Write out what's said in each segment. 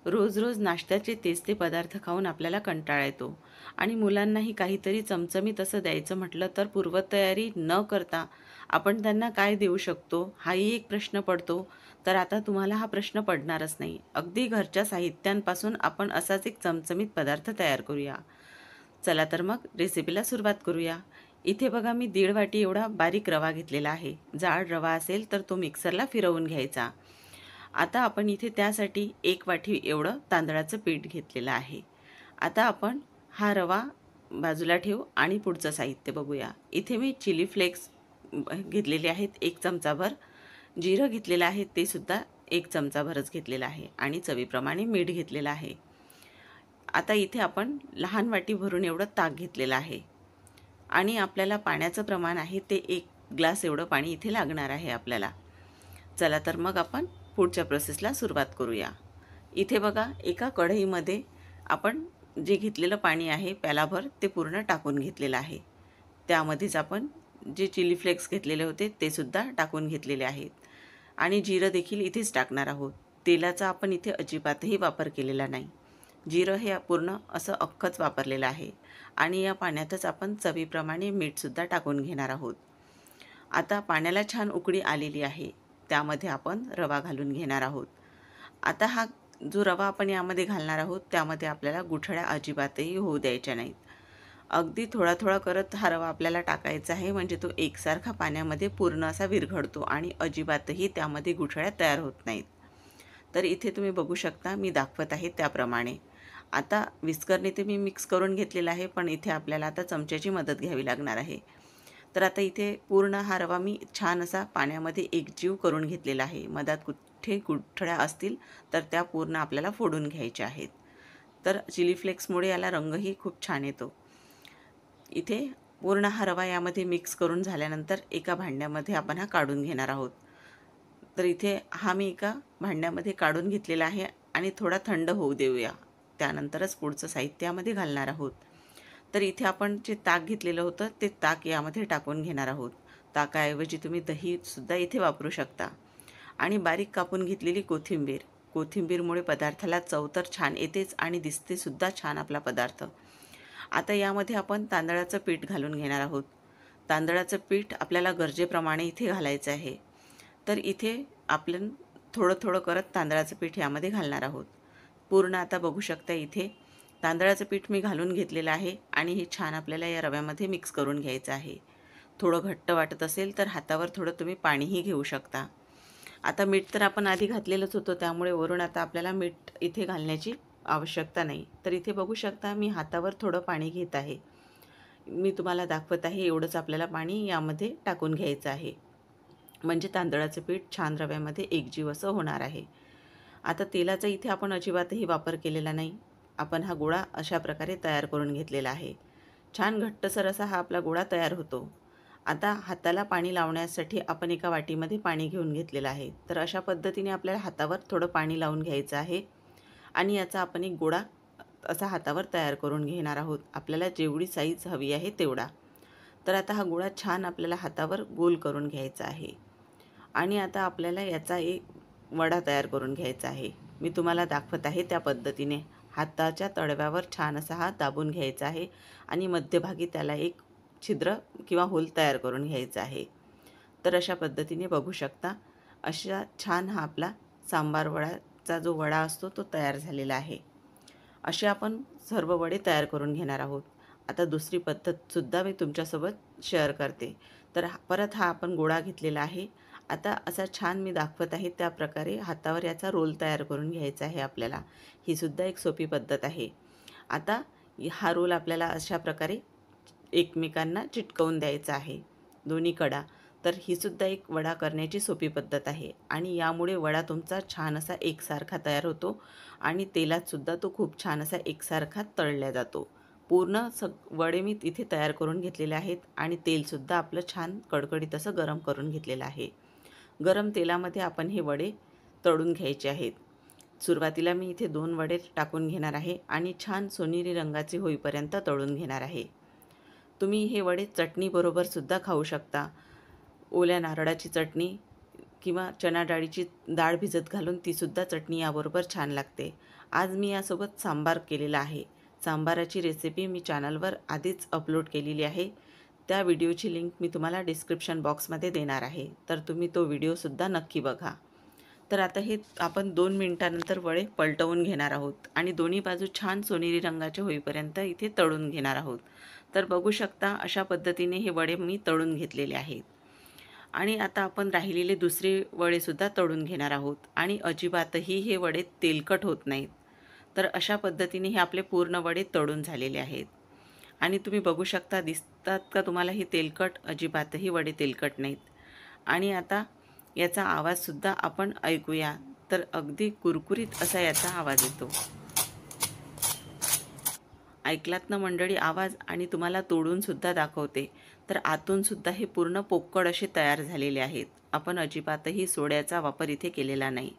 रोज रोज नाश्त्याचे तेच ते पदार्थ खाऊन आपल्याला कंटाळा येतो आणि मुलांनाही काहीतरी चमचमीत असं द्यायचं म्हटलं तर पूर्वतयारी न करता आपण त्यांना काय देऊ शकतो हाही एक प्रश्न पडतो. तर आता तुम्हाला हा प्रश्न पडणारच नाही. अगदी घरच्या साहित्यांपासून आपण असाच एक चमचमीत पदार्थ तयार करूया. चला तर मग रेसिपीला सुरुवात करूया. इथे बघा मी 1.5 वाटी एवढा बारीक रवा घेतलेला आहे. जाड रवा असेल तर तो मिक्सरला फिरवून घ्यायचा. आता आपण इथे त्यासाठी 1 वाटी एवढं तांदळाचं पीठ घेतलेलं आहे. आता आपण हा रवा बाजूला ठेवू आणि पुढचं साहित्य बघूया. इथे मी चिली फ्लेक्स घेतलेले आहेत 1 चमचाभर. जिरं घेतलेलं आहे ते सुद्धा 1 चमचाभरच घेतलेलं आहे आणि चवीप्रमाणे मीठ घेतलेलं आहे. आता इथे आपण लहान वाटी भरून एवढं ताक घेतलेलं आहे आणि आपल्याला पाण्याचं प्रमाण आहे ते 1 ग्लास एवढं पाणी इथे लागणार आहे आपल्याला. चला तर मग आपण पुढच्या प्रोसेसला सुरुवात करूया. इथे बघा एका कढईमध्ये आपण जे घेतलेलं पाणी आहे प्यालाभर ते पूर्ण टाकून घेतलेलं आहे. त्यामध्येच आपण जे चिली फ्लेक्स घेतलेले होते ते सुद्धा टाकून घेतलेले आहेत आणि जिरं देखील इथेच टाकणार आहोत. तेलाचा आपण इथे अजिबातही वापर केलेला नाही. जिरं हे पूर्ण असं अख्खंच वापरलेलं आहे आणि या पाण्यातच आपण चवीप्रमाणे मीठसुद्धा टाकून घेणार आहोत. आता पाण्याला छान उकळी आलेली आहे. त्यामध्ये आपण रवा घालून घेणार आहोत. आता हा जो रवा आपण यामध्ये घालणार आहोत त्यामध्ये आपल्याला गुठळ्या अजिबातही होऊ द्यायच्या नाहीत. अगदी थोडा थोडा करत हा रवा आपल्याला टाकायचा आहे म्हणजे तो एकसारखा पाण्यामध्ये पूर्ण असा विरघळतो आणि अजिबातही त्यामध्ये गुठळ्या तयार होत नाहीत. तर इथे तुम्ही बघू शकता मी दाखवत आहे त्याप्रमाणे. आता विस्करने ते मी मिक्स करून घेतलेला आहे पण इथे आपल्याला आता चमच्याची मदत घ्यावी लागणार आहे. तर आता इथे पूर्ण हा रवा मी छान असा पाण्यामध्ये एकजीव करून घेतलेला आहे. मधात कुठे गुठळ्या असतील तर त्या पूर्ण आपल्याला फोडून घ्यायच्या आहेत. तर चिली फ्लेक्समुळे याला रंगही खूप छान येतो. इथे पूर्ण हा रवा यामध्ये मिक्स करून झाल्यानंतर एका भांड्यामध्ये आपण हा काढून घेणार आहोत. तर इथे हा मी एका भांड्यामध्ये काढून घेतलेला आहे आणि थोडा थंड होऊ देऊया. त्यानंतरच पुढचं साहित्य यामध्ये घालणार आहोत. तर इथे आपण जे ताक घेतलेलं होतं ते ताक यामध्ये टाकून घेणार आहोत. ताकाऐवजी तुम्ही दहीसुद्धा इथे वापरू शकता आणि बारीक कापून घेतलेली कोथिंबीर. कोथिंबीरमुळे पदार्थाला चव तर छान येतेच आणि दिसतेसुद्धा छान आपला पदार्थ. आता यामध्ये आपण तांदळाचं पीठ घालून घेणार आहोत. तांदळाचं पीठ आपल्याला गरजेप्रमाणे इथे घालायचं आहे. तर इथे आपण थोडं थोडं करत तांदळाचं पीठ यामध्ये घालणार आहोत. पूर्ण आता बघू शकता इथे तांदळाचं पीठ मी घालून घेतलेलं आहे आणि हे छान आपल्याला या रव्यामध्ये मिक्स करून घ्यायचं आहे. थोडं घट्ट वाटत असेल तर हातावर थोडं तुम्ही पाणीही घेऊ शकता. आता मीठ तर आपण आधी घातलेलंच होतं त्यामुळे वरून आता आपल्याला मीठ इथे घालण्याची आवश्यकता नाही. तर इथे बघू शकता मी हातावर थोडं पाणी घेत आहे. मी तुम्हाला दाखवत आहे एवढंच आपल्याला पाणी यामध्ये टाकून घ्यायचं आहे. म्हणजे तांदळाचं पीठ छान रव्यामध्ये एकजीव असं होणार आहे. आता तेलाचा इथे आपण अजिबातही वापर केलेला नाही. आपण हा गोळा अशा प्रकारे तयार करून घेतलेला आहे. छान घट्टसर असा हा आपला गोळा तयार होतो. आता हाताला पाणी लावण्यासाठी आपण एका वाटीमध्ये पाणी घेऊन घेतलेलं आहे. तर अशा पद्धतीने आपल्याला हातावर थोडं पाणी लावून घ्यायचं आहे आणि याचा आपण एक गोळा असा हातावर तयार करून घेणार आहोत. आपल्याला जेवढी साईज हवी आहे तेवढा. तर आता हा गोळा छान आपल्याला हातावर गोल करून घ्यायचा आहे आणि आता आपल्याला याचा एक वडा तयार करून घ्यायचा आहे. मी तुम्हाला दाखवत आहे त्या पद्धतीने हाताच्या तळव्यावर छान असा हा दाबून घ्यायचा आहे आणि मध्यभागी त्याला एक छिद्र किंवा होल तयार करून घ्यायचा आहे. तर अशा पद्धतीने बघू शकता अशा छान हा आपला सांबार वडाचा जो वडा असतो तो तयार झालेला आहे. असे आपण सर्व वडे तयार करून घेणार आहोत. आता दुसरी पद्धतसुद्धा मी तुमच्यासोबत शेअर करते. तर परत हा आपण गोळा घेतलेला आहे. आता असा छान मी दाखवत आहे त्या प्रकारे हातावर याचा रोल तयार करून घ्यायचा आहे आपल्याला. ही सुद्धा एक सोपी पद्धत आहे. आता हा रोल आपल्याला अशा प्रकारे एकमेकांना चिटकवून द्यायचा आहे दोन्ही कडा. तर ही सुद्धा एक वडा करण्याची सोपी पद्धत आहे आणि यामुळे वडा तुमचा छान असा एकसारखा तयार होतो आणि तेलातसुद्धा तो खूप छान असा एकसारखा तळला जातो. पूर्ण वडे मी तिथे तयार करून घेतलेले आहेत आणि तेलसुद्धा आपलं छान कडकडीत असं गरम करून घेतलेलं आहे. गरम तेलामध्ये आपण हे वडे तळून घ्यायचे आहेत. सुरुवातीला मी इथे 2 वडे टाकून घेणार आहे आणि छान सोनेरी रंगाचे होईपर्यंत तळून घेणार आहे. तुम्ही हे वडे चटणीबरोबर सुद्धा खाऊ शकता. ओल्या नारळाची चटणी किंवा चणा डाळीची डाळ भिजत घालून तीसुद्धा चटणी याबरोबर छान लागते. आज मी यासोबत सांबार केलेला आहे. सांबाराची रेसिपी मी चॅनलवर आधीच अपलोड केलेली आहे. त्या व्हिडिओची लिंक मी तुम्हाला डिस्क्रिप्शन बॉक्समध्ये देणार आहे, तर तुम्ही तो व्हिडिओसुद्धा नक्की बघा. तर आता हे आपण 2 मिनिटांनंतर वडे पलटवून घेणार आहोत आणि दोन्ही बाजू छान सोनेरी रंगाचे होईपर्यंत इथे तळून घेणार आहोत. तर बघू शकता अशा पद्धतीने हे वडे मी तळून घेतलेले आहेत. आणि आता आपण राहिलेले दुसरे वडेसुद्धा तळून घेणार आहोत आणि अजिबातही हे वडे तेलकट होत नाहीत. तर अशा पद्धतीने हे आपले पूर्ण वडे तळून झालेले आहेत आणि तुम्ही बघू शकता, दिसतात का तुम्हाला हे तेलकट? अजिबातही वडे तेलकट नाहीत. आणि आता याचा आवाजसुद्धा आपण ऐकूया. तर अगदी कुरकुरीत असा याचा आवाज येतो. ऐकलात ना मंडळी आवाज? आणि तुम्हाला तोडूनसुद्धा दाखवते. तर आतूनसुद्धा हे पूर्ण पोकळ असे तयार झालेले आहेत. आपण अजिबातही सोड्याचा वापर इथे केलेला नाही.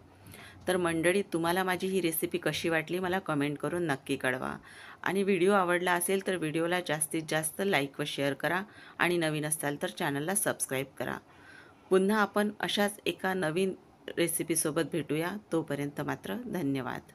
तर मंडळी, तुम्हाला माझी ही रेसिपी कशी वाटली मला कमेंट करून नक्की कळवा. आणि व्हिडिओ आवडला असेल तर व्हिडिओला जास्तीत जास्त लाईक व शेअर करा आणि नवीन असाल तर चॅनलला सबस्क्राईब करा. पुन्हा आपण अशाच एका नवीन रेसिपीसोबत भेटूया. तोपर्यंत मात्र धन्यवाद.